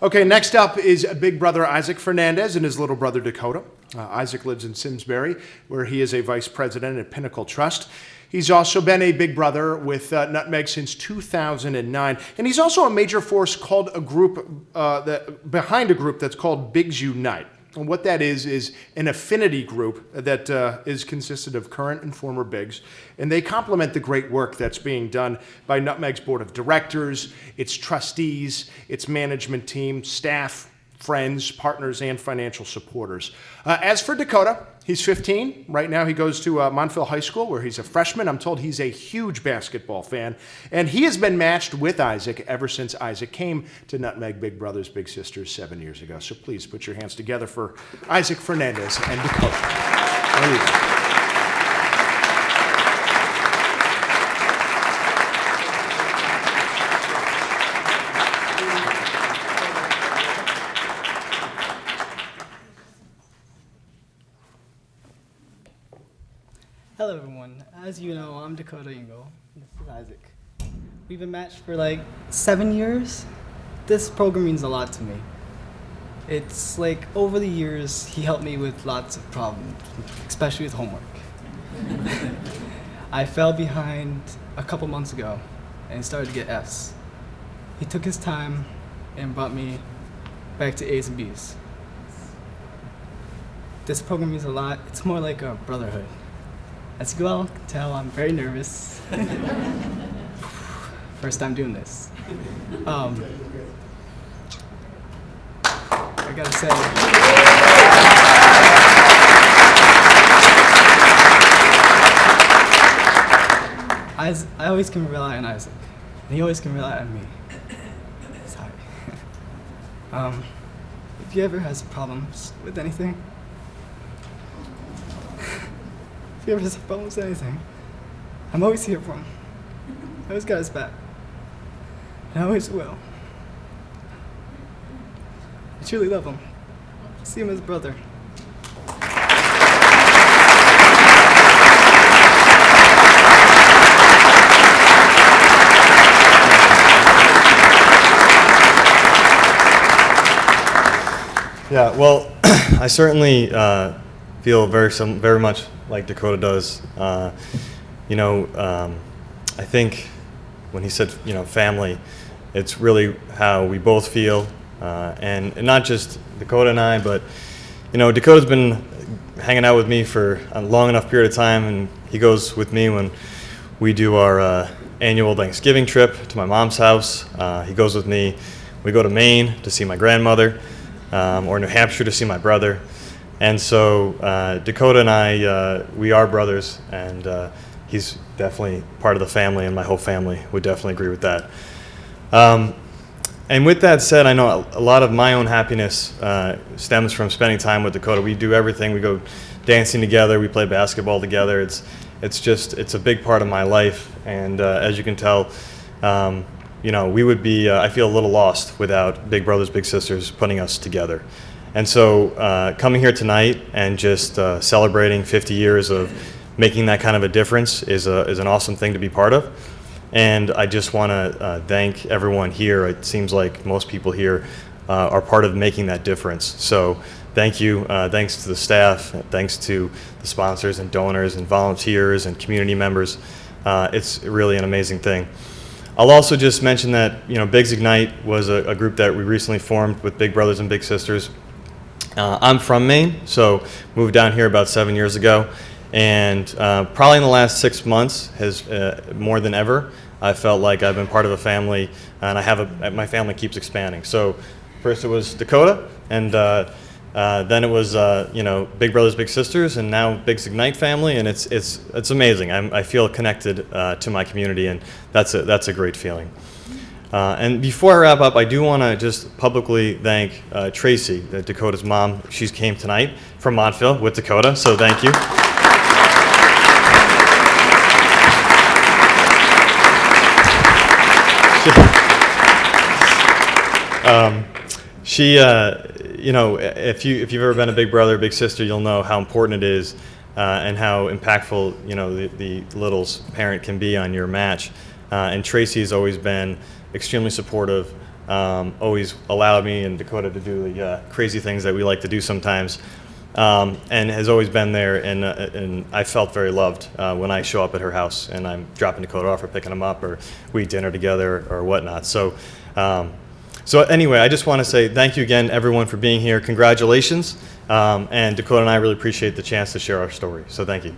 Okay, next up is big brother Isaac Fernandez and his little brother Dakota. Isaac lives in Simsbury, where he is a vice president at Pinnacle Trust. He's also been a big brother with Nutmeg since 2009, and he's also a major force called behind a group that's called Bigs Unite. And what that is an affinity group that is consisted of current and former Bigs, and they complement the great work that's being done by Nutmeg's board of directors, its trustees, its management team, staff, friends, partners, and financial supporters. As for Dakota, he's 15. Right now he goes to Montville High School, where he's a freshman. I'm told he's a huge basketball fan. And he has been matched with Isaac ever since Isaac came to Nutmeg Big Brothers Big Sisters 7 years ago. So please put your hands together for Isaac Fernandez and Dakota. There you go. Hello everyone, as you know, I'm Dakota Ingo. This is Isaac. We've been matched for like 7 years. This program means a lot to me. It's like over the years, he helped me with lots of problems, especially with homework. I fell behind a couple months ago and started to get Fs. He took his time and brought me back to A's and B's. This program means a lot. It's more like a brotherhood. As you all can tell, I'm very nervous. First time doing this. I gotta say, I always can rely on Isaac, and he always can rely on me. Sorry. If he ever has problems with anything, if he ever has problems with anything, I'm always here for him. I always got his back. And I always will. I truly love him. See him as a brother. Yeah, well, I certainly feel very much like Dakota does. I think when he said, family, it's really how we both feel, and not just Dakota and I, but Dakota's been hanging out with me for a long enough period of time, and he goes with me when we do our annual Thanksgiving trip to my mom's house. He goes with me. We go to Maine to see my grandmother, or New Hampshire to see my brother. And so Dakota and I, we are brothers, and he's definitely part of the family, and my whole family would definitely agree with that. And with that said, I know a lot of my own happiness stems from spending time with Dakota. We do everything. We go dancing together. We play basketball together. It's a big part of my life. And as you can tell, we would be, I feel a little lost without Big Brothers Big Sisters putting us together. And so coming here tonight and just celebrating 50 years of making that kind of a difference is an awesome thing to be part of. And I just want to thank everyone here. It seems like most people here are part of making that difference. So thank you. Thanks to the staff. Thanks to the sponsors and donors and volunteers and community members. It's really an amazing thing. I'll also just mention that Bigs Ignite was a group that we recently formed with Big Brothers and Big Sisters. I'm from Maine, so moved down here about 7 years ago, and probably in the last 6 months has more than ever, I felt like I've been part of a family, and my family keeps expanding. So first it was Dakota, and then it was Big Brothers Big Sisters, and now Bigs Ignite family, and it's amazing. I feel connected to my community, and that's a great feeling. And before I wrap up, I do want to just publicly thank Tracy, Dakota's mom. She came tonight from Montville with Dakota, so thank you. If you've ever been a big brother, big sister, you'll know how important it is and how impactful the little's parent can be on your match. And Tracy has always been extremely supportive always allowed me and Dakota to do the crazy things that we like to do sometimes, and has always been there. And I felt very loved when I show up at her house and I'm dropping Dakota off or picking him up, or we eat dinner together or whatnot. So, so anyway, I just want to say thank you again, everyone, for being here. Congratulations, and Dakota and I really appreciate the chance to share our story. So thank you.